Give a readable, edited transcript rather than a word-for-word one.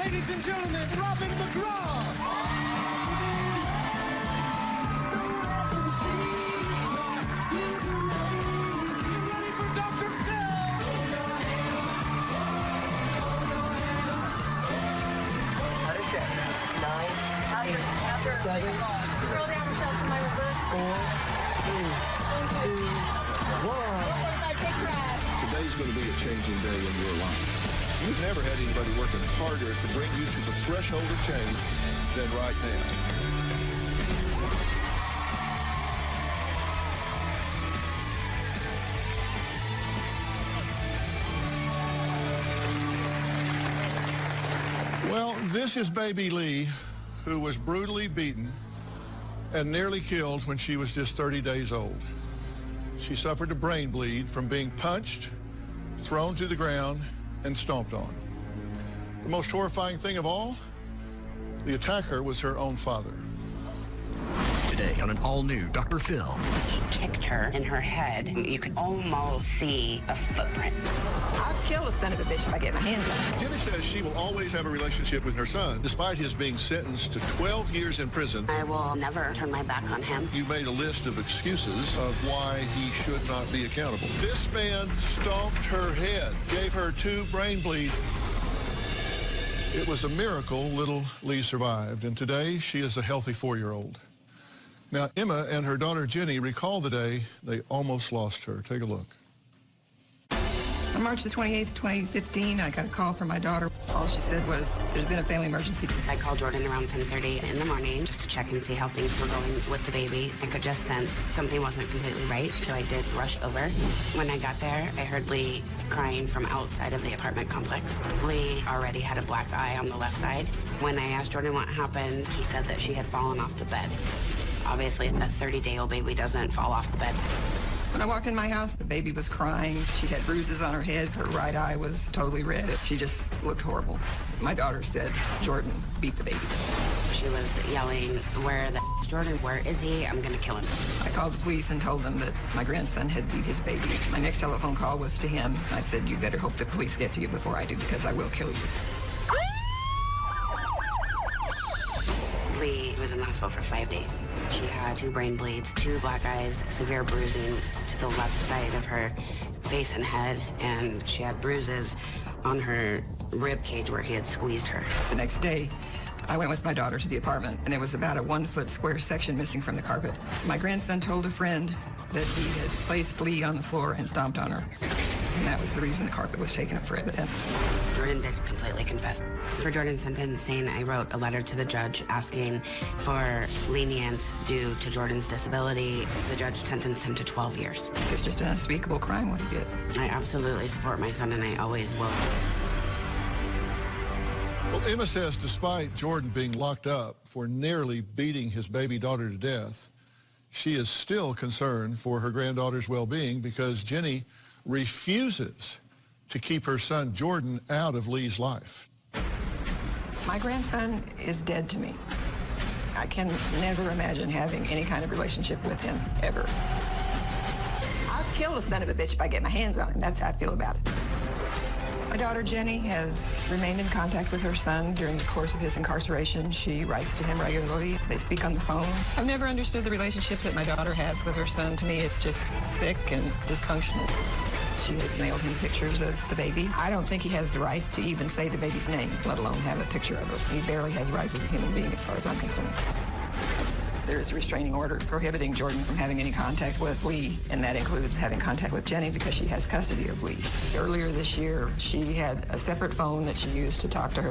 ladies and gentlemen, Robin McGraw. Scroll down, Michelle, to my reverse. 4, 3, 2, 1. Today's going to be a changing day in your life. You've never had anybody working harder to bring you to the threshold of change than right now. Well, this is baby Lee, who was brutally beaten and nearly killed when she was just 30 days old. She suffered a brain bleed from being punched, thrown to the ground, and stomped on. The most horrifying thing of all, the attacker was her own father. Today on an all-new Dr. Phil. He kicked her in her head. You could almost see a footprint. I'll kill the son of a bitch if I get my hands on him. Jenny says she will always have a relationship with her son, despite his being sentenced to 12 years in prison. I will never turn my back on him. You made a list of excuses of why he should not be accountable. This man stomped her head, gave her 2 brain bleeds. It was a miracle little Lee survived, and today she is a healthy 4-year-old. Now, Emma and her daughter Jenny recall the day they almost lost her. Take a look. On March the 28th, 2015, I got a call from my daughter. All she said was, there's been a family emergency. I called Jordan around 10:30 in the morning just to check and see how things were going with the baby. I could just sense something wasn't completely right, so I did rush over. When I got there, I heard Lee crying from outside of the apartment complex. Lee already had a black eye on the left side. When I asked Jordan what happened, he said that she had fallen off the bed. Obviously, a 30-day-old baby doesn't fall off the bed. When I walked in my house, the baby was crying. She had bruises on her head. Her right eye was totally red. She just looked horrible. My daughter said, Jordan beat the baby. She was yelling, where the is Jordan? Where is he? I'm going to kill him. I called the police and told them that my grandson had beat his baby. My next telephone call was to him. I said, you better hope the police get to you before I do, because I will kill you. Lee was in the hospital for 5 days. She had 2 brain bleeds, 2 black eyes, severe bruising to the left side of her face and head, and she had bruises on her rib cage where he had squeezed her. The next day, I went with my daughter to the apartment, and there was about a 1-foot square section missing from the carpet. My grandson told a friend that he had placed Lee on the floor and stomped on her. And that was the reason the carpet was taken up for evidence. Jordan did completely confess. For Jordan's sentencing, I wrote a letter to the judge asking for lenience due to Jordan's disability. The judge sentenced him to 12 years. It's just an unspeakable crime what he did. I absolutely support my son, and I always will. Well, Emma says despite Jordan being locked up for nearly beating his baby daughter to death, she is still concerned for her granddaughter's well-being because Jenny refuses to keep her son Jordan out of Lee's life. My grandson is dead to me. I can never imagine having any kind of relationship with him, ever. I'll kill the son of a bitch if I get my hands on him. That's how I feel about it. My daughter Jenny has remained in contact with her son during the course of his incarceration. She writes to him regularly. They speak on the phone. I've never understood the relationship that my daughter has with her son. To me, it's just sick and dysfunctional. She has mailed him pictures of the baby. I don't think he has the right to even say the baby's name, let alone have a picture of her. He barely has rights as a human being as far as I'm concerned. There is a restraining order prohibiting Jordan from having any contact with Lee, and that includes having contact with Jenny because she has custody of Lee. Earlier this year, she had a separate phone that she used to talk to her